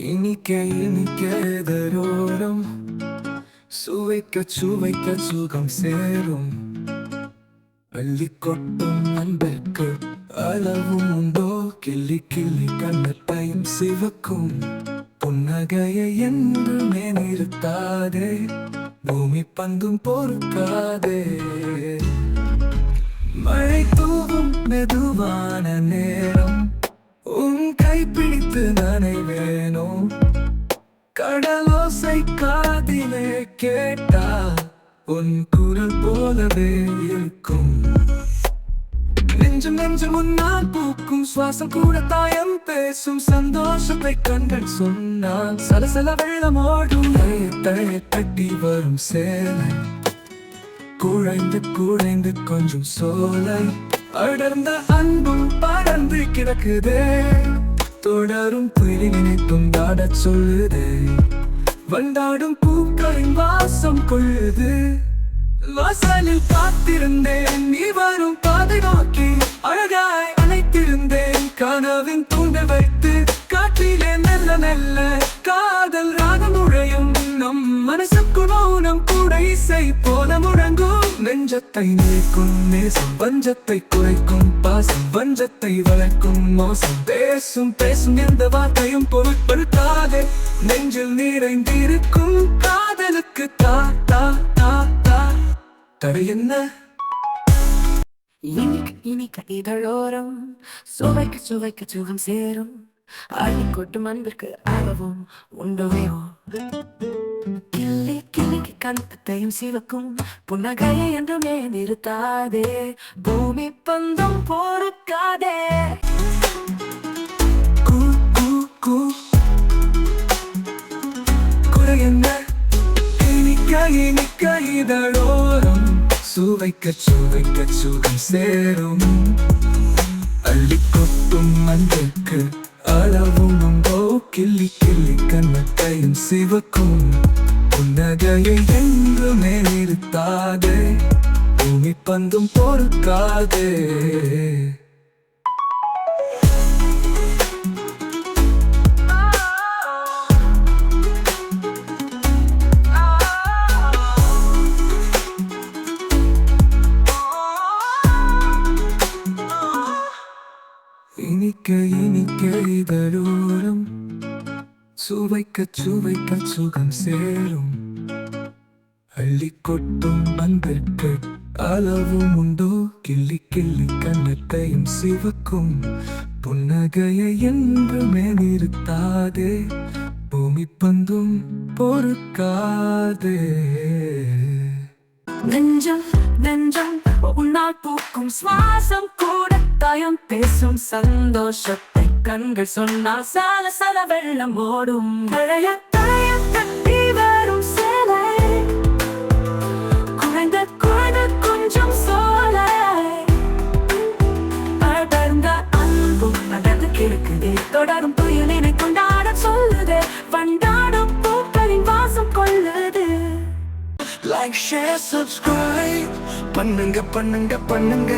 இனிக்க இனிக்க இதழோரம் சுவைக்க சுவைக்க சுகம் சேரும். அள்ளி கொட்டும் அன்பிற்கு அளவும் உண்டோ? கிள்ளி கிள்ளி கண்ணத்தையும் சிவக்கும். புன்னகையை என்றுமே நிறுத்தாதே, பூமி பந்தும் பொறுக்காதே. மழை தூவும் மெதுவான நேரம், உன் கைப்பிடித்து நனைவேனோ? கடலோசை காதிலே கேட்டா உன் குரல் போலவே இருக்கும். நெஞ்சம் நெஞ்சம் முன்னால் பூக்கும் சுவாசம் கூட தாயம் பேசும். சந்தோஷத்தை கண்கள் சொன்னால் சலசல வெள்ளமோடும். தழைய தட்டி வரும் சேலை, குழைந்து குழைந்து கொஞ்சம் சோலை. அடர்ந்த அன்பும் பறந்து கிடக்குதே, தொடரும் புயலி நினைத்தும் தாடச் சொல்லுதே. வண்டாடும் பூக்களின் வாசம் கொள்ளுது. வாசலில் காத்திருந்தேன், நீ வரும் பாதை நோக்கி அழகாய் அணைத்திருந்தேன். கனவின் தூண்ட வைத்து காற்றிலே மெல்ல மெல்ல காதல் ராகம் நுழையும். நம் மனசுக்குள் மௌனம் கூட இசை போல முழங்கும். நெஞ்சத்தை நீக்கும் நேசம், வஞ்சத்தை குறைக்கும் பாசம். வஞ்சத்தை வளர்க்கும் மோசம், பேசும் பேசும் எந்த வார்த்தையும் பொருட்படுத்தாதே. நெஞ்சில் நிறைந்திருக்கும் காதலுக்கு தா தா தா தா தடை என்ன? இனிக்க இனிக்க இதழோரம் சுவைக்க சுவைக்க சுகம் சேரும். அள்ளி கொட்டும் அன்பிற்கு அளவும் உண்டோயோ? கிள்ளி கிள்ளிக்கு கண்ணத்தையும் சிவக்கும். புன்னகையை என்றுமே நிறுத்தாதே, பூமி பந்தும் பொறுக்காதே. கூ கூ கூ குறை என்ன? இனிக்க இனிக்க இதழோரம் சுவைக்க சுவைக்க சுகம் சேரும். அள்ளி கொட்டும் அன்பிற்கு அளவும் உண்டோ? கிள்ளி கிள்ளி கண்ணத்தையும் சிவக்கும். புன்னகையை என்றுமே நிறுத்தாதே, பூமி பந்தும் பொறுக்காதே. இனிக்க இனிக்க இதழோரம் சுவைக்க சுவைக்க சுகம் சேரும். அள்ளி கொட்டும் அன்பிற்கு அளவும் உண்டோ? கிள்ளி கிள்ளி கண்ணத்தையும் சிவக்கும். புன்னகையை என்றுமே நிறுத்தாதே, பூமி பந்தும் பொறுக்காதே. நெஞ்சம் நெஞ்சம் உன்னால் பூக்கும் சுவாசம் கூட தாயம் பேசும். சந்தோஷத்தை கண்கள் சொன்னால் சல சல வெள்ளம் ஓடும். தழைய தழைய தட்டி வரும் சேலை, குறைந்த குறைந்த கொஞ்சம் சோலை. அடர்ந்த அன்பும் அடர்ந்து கிடக்குதே, தொடரும் புயலினை கொண்டாட சொல்லுதே. வண்டாடும் பூக்களின் வாசம் கொள்ளுது. Like, share, subscribe பண்ணுங்க பண்ணுங்க பண்ணுங்க.